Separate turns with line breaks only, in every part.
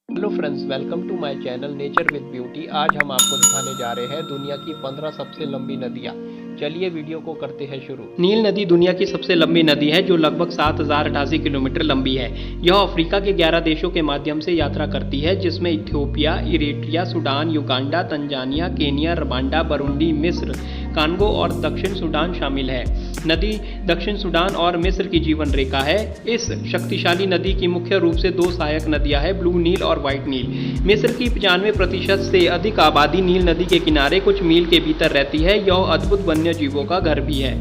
Hello friends, welcome to my channel nature with beauty. आज हम आपको दिखाने जा रहे हैं दुनिया की 15 सबसे लंबी नदियाँ। चलिए वीडियो को करते हैं शुरू। नील नदी दुनिया की सबसे लंबी नदी है जो लगभग 7088 किलोमीटर लंबी है। यह अफ्रीका के 11 देशों के माध्यम से यात्रा करती है, जिसमें Ethiopia, Eritrea, Sudan, Uganda, Tanzania, Kenya, Rwanda, Burundi, मिस्र, कांगो और दक्षिण सूडान शामिल है। नदी दक्षिण सूडान और मिस्र की जीवन रेखा है। इस शक्तिशाली नदी की मुख्य रूप से दो सहायक नदियां हैं, ब्लू नील और व्हाइट नील। मिस्र की 95% से अधिक आबादी नील नदी के किनारे कुछ मील के भीतर रहती है। यह अद्भुत वन्य जीवों का घर भी है।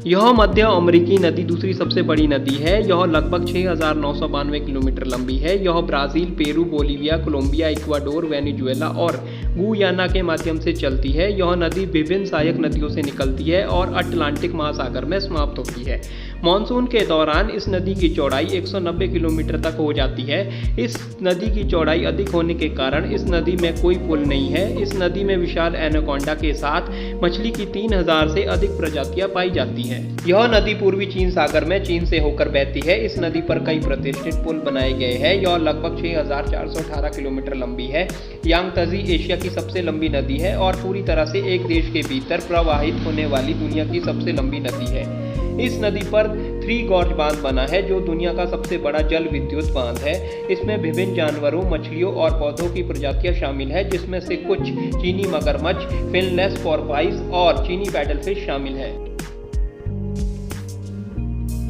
यह मध्य अमेरिकी नदी दूसरी सबसे बड़ी नदी है। यह लगभग 6992 किलोमीटर लंबी है। यह Brazil, Peru, Bolivia, Colombia, Ecuador, Venezuela और गुयाना के माध्यम से चलती है। यह नदी विभिन्न सहायक नदियों से निकलती है और अटलांटिक महासागर में समाप्त होती है। मानसून के दौरान इस नदी की चौड़ाई 190 किलोमीटर तक हो जाती है। इस नदी की चौड़ाई अधिक होने के कारण इस नदी में कोई पुल नहीं है। इस नदी में विशाल एनाकोंडा के साथ मछली की 3000 से अधिक प्रजातियां पाई जाती हैं। यह नदी पूर्वी चीन सागर में चीन से होकर बहती है। इस नदी पर कई प्रतिष्ठित पुल बनाए गए हैं। यह लगभग 6418 किलोमीटर लंबी है। यांगत्जे एशिया की सबसे लंबी नदी है और पूरी तरह से एक देश के भीतर प्रवाहित होने वाली दुनिया की सबसे लंबी नदी है। इस नदी पर थ्री गॉर्ज बांध बना है, जो दुनिया का सबसे बड़ा जल विद्युत बांध है। इसमें विभिन्न जानवरों, मछलियों और पौधों की प्रजातियां शामिल है, जिसमें से कुछ चीनी मगरमच्छ, फिनलेस पोर्पोइस और चीनी पैडलफिश शामिल है।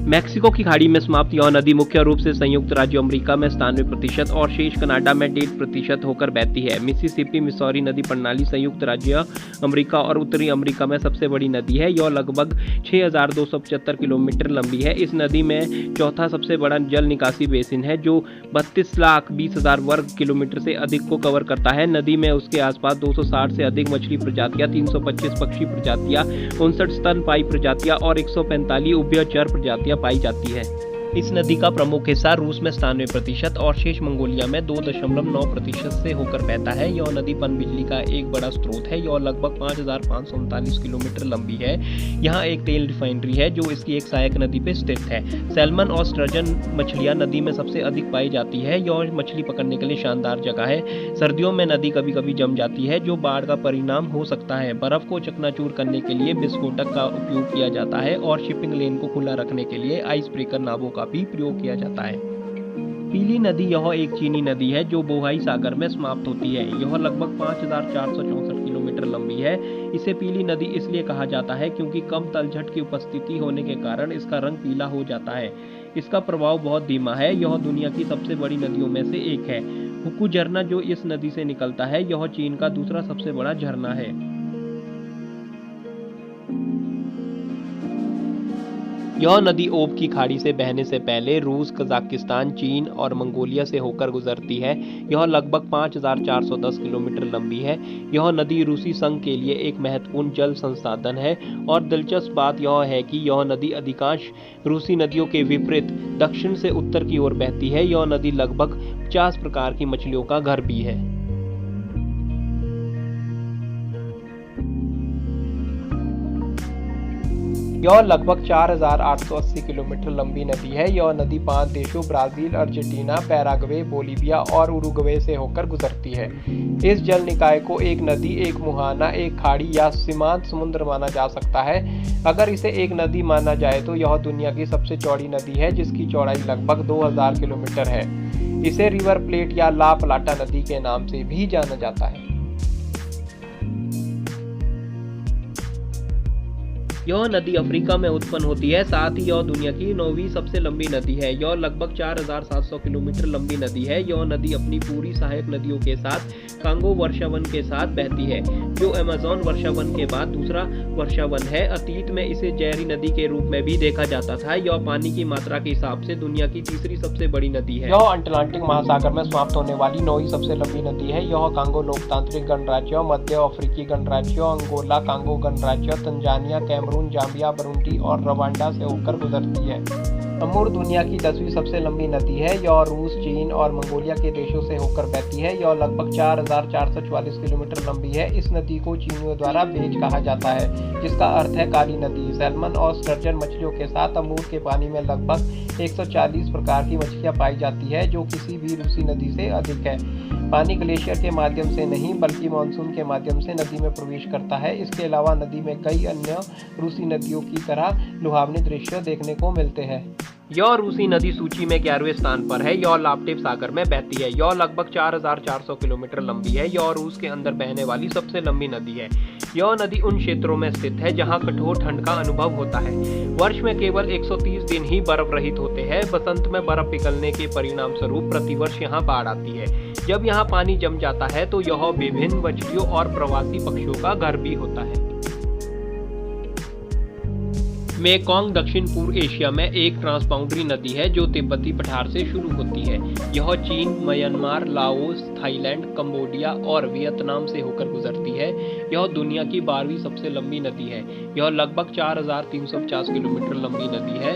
मैक्सिको की खाड़ी में समाप्त यह नदी मुख्य रूप से संयुक्त राज्य अमेरिका में 97% और शेष कनाडा में 1.5% होकर बहती है। मिसिसिपी मिसौरी नदी प्रणाली संयुक्त राज्य अमेरिका और उत्तरी अमेरिका में सबसे बड़ी नदी है। यह लगभग 6275 किलोमीटर लंबी है। इस नदी में चौथा सबसे बड़ा जल निकासी बेसिन है, जो 32,20,000 वर्ग किलोमीटर से अधिक को कवर करता है। नदी में उसके आसपास 260 से अधिक मछली प्रजातियां, 325 पक्षी प्रजातियां, 59 स्तनपायी प्रजातियां और 145 उभयचर प्रजातियां पाई जाती है। इस नदी का प्रमुख हिस्सा रूस में 97% और शेष मंगोलिया में 2.9% से होकर बहता है। यह नदी पनबिजली का एक बड़ा स्रोत है। यह लगभग 5539 किलोमीटर लंबी है। यहाँ एक तेल रिफाइनरी है जो इसकी एक सहायक नदी पर स्थित है। सैल्मन और स्टर्जन मछलियाँ नदी में सबसे अधिक पाई जाती है। यह मछली पकड़ने के लिए शानदार जगह है। सर्दियों में नदी कभी कभी जम जाती है, जो बाढ़ का परिणाम हो सकता है। बर्फ को चकनाचूर करने के लिए विस्फोटक का उपयोग किया जाता है और शिपिंग लेन को खुला रखने के लिए आइस ब्रेकर नावों का भी प्रयोग किया जाता है। पीली नदी यह एक चीनी नदी है जो बोहाई सागर में समाप्त होती है। यह लगभग 5464 किलोमीटर लंबी है। इसे पीली नदी इसलिए कहा जाता है क्योंकि कम तलछट की उपस्थिति होने के कारण इसका रंग पीला हो जाता है। इसका प्रभाव बहुत धीमा है। यह दुनिया की सबसे बड़ी नदियों में से एक है। हुकू झरना जो इस नदी से निकलता है, यह चीन का दूसरा सबसे बड़ा झरना है। यह नदी ओब की खाड़ी से बहने से पहले रूस, कजाकिस्तान, चीन और मंगोलिया से होकर गुजरती है। यह लगभग 5410 किलोमीटर लंबी है। यह नदी रूसी संघ के लिए एक महत्वपूर्ण जल संसाधन है और दिलचस्प बात यह है कि यह नदी अधिकांश रूसी नदियों के विपरीत दक्षिण से उत्तर की ओर बहती है। यह नदी लगभग 50 प्रकार की मछलियों का घर भी है। यह लगभग 4880 किलोमीटर लंबी नदी है। यह नदी 5 देशों ब्राजील, अर्जेंटीना, पैराग्वे, बोलीविया और उरुग्वे से होकर गुजरती है। इस जल निकाय को एक नदी, एक मुहाना, एक खाड़ी या सीमांत समुद्र माना जा सकता है। अगर इसे एक नदी माना जाए तो यह दुनिया की सबसे चौड़ी नदी है, जिसकी चौड़ाई लगभग 2000 किलोमीटर है। इसे रिवर प्लेट या ला प्लाटा नदी के नाम से भी जाना जाता है। यह नदी अफ्रीका में उत्पन्न होती है। साथ ही यह दुनिया की 9वीं सबसे लंबी नदी है। यह लगभग 4700 किलोमीटर लंबी नदी है। यह नदी अपनी पूरी सहायक नदियों के साथ कांगो वर्षावन के साथ बहती है, जो अमेज़न वर्षावन के बाद दूसरा वर्षावन है। अतीत में इसे जहरी नदी के रूप में भी देखा जाता था। यह पानी की मात्रा के हिसाब से दुनिया की तीसरी सबसे बड़ी नदी है। यह अटलांटिक महासागर में समाप्त होने वाली 9वीं सबसे लंबी नदी है। यह कांगो लोकतांत्रिक गणराज्य, मध्य अफ्रीकी गणराज्य, अंगोला कांगो गणराज्य, तंजानिया, कैमरून, जाम्बिया, बुरुंडी और रवांडा से होकर गुजरती है। अमूर दुनिया की 10वीं सबसे लंबी नदी है। यह रूस, चीन और मंगोलिया के देशों से होकर बहती है। यह लगभग 4444 किलोमीटर लंबी है। इस नदी को चीनियों द्वारा बेज कहा जाता है, जिसका अर्थ है काली नदी। सैल्मन और स्टर्जन मछलियों के साथ अमूर के पानी में लगभग 140 प्रकार की मछलियां पाई जाती है, जो किसी भी रूसी नदी से अधिक है। पानी ग्लेशियर के माध्यम से नहीं बल्कि मानसून के माध्यम से नदी में प्रवेश करता है। इसके अलावा नदी में कई अन्य रूसी नदियों की तरह लुभावने दृश्य देखने को मिलते हैं। यह रूसी नदी सूची में 11वें स्थान पर है। यह लाप्टेव सागर में बहती है। यह लगभग 4400 किलोमीटर लंबी है। यह रूस के अंदर बहने वाली सबसे लंबी नदी है। यह नदी उन क्षेत्रों में स्थित है जहां कठोर ठंड का अनुभव होता है। वर्ष में केवल 130 दिन ही बर्फ रहित होते हैं। बसंत में बर्फ पिघलने के परिणाम स्वरूप प्रतिवर्ष यहां बाढ़ आती है। जब यहां पानी जम जाता है तो यह विभिन्न मछलियों और प्रवासी पक्षियों का घर भी होता है। मेकोंग दक्षिण पूर्व एशिया में एक ट्रांसबाउंडरी नदी है जो तिब्बती पठार से शुरू होती है। यह चीन, म्यांमार, लाओस, थाईलैंड, कंबोडिया और वियतनाम से होकर गुजरती है। यह दुनिया की 12वीं सबसे लंबी नदी है। यह लगभग 4350 किलोमीटर लंबी नदी है।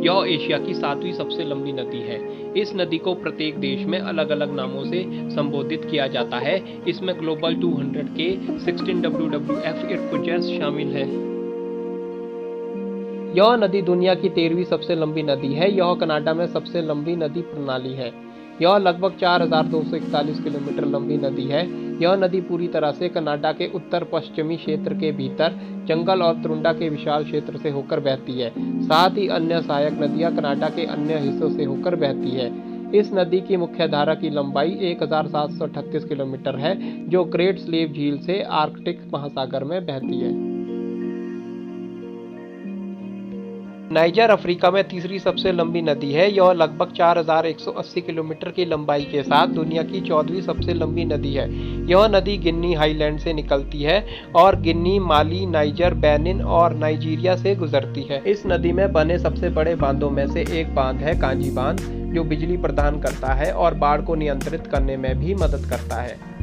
यह एशिया की 7वीं सबसे लंबी नदी है। इस नदी को प्रत्येक देश में अलग अलग नामों से संबोधित किया जाता है। इसमें ग्लोबल 200 के 16 WWF इरपुजेस शामिल है। यह नदी दुनिया की 13वीं सबसे लंबी नदी है। यह कनाडा में सबसे लंबी नदी प्रणाली है। यह लगभग 4241 किलोमीटर लंबी नदी है। यह नदी पूरी तरह से कनाडा के उत्तर पश्चिमी क्षेत्र के भीतर जंगल और तुरुंडा के विशाल क्षेत्र से होकर बहती है। साथ ही अन्य सहायक नदियां कनाडा के अन्य हिस्सों से होकर बहती है। इस नदी की मुख्य धारा की लंबाई 1738 किलोमीटर है, जो ग्रेट स्लेव झील से आर्कटिक महासागर में बहती है। नाइजर अफ्रीका में तीसरी सबसे लंबी नदी है। यह लगभग 4180 किलोमीटर की लंबाई के साथ दुनिया की 14वीं सबसे लंबी नदी है। यह नदी गिनी हाईलैंड से निकलती है और गिनी, माली, नाइजर, बेनिन और नाइजीरिया से गुजरती है। इस नदी में बने सबसे बड़े बांधों में से एक बांध है कांजी बांध, जो बिजली प्रदान करता है और बाढ़ को नियंत्रित करने में भी मदद करता है।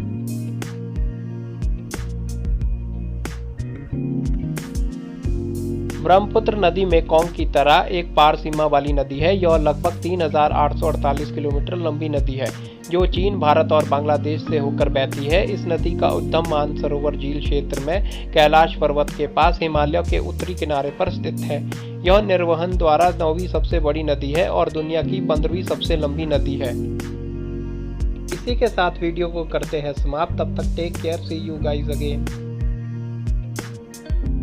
ब्रह्मपुत्र नदी मेकोंग की तरह एक पार सीमा वाली नदी है। यह लगभग 3848 किलोमीटर लंबी नदी है, जो चीन, भारत और बांग्लादेश से होकर बहती है। इस नदी का उद्गम मानसरोवर झील क्षेत्र में कैलाश पर्वत के पास हिमालय के उत्तरी किनारे पर स्थित है। यह निर्वहन द्वारा 9वीं सबसे बड़ी नदी है और दुनिया की 15वीं सबसे लंबी नदी है। इसी के साथ वीडियो को करते हैं समाप्त। तब तक take care, see you guys again.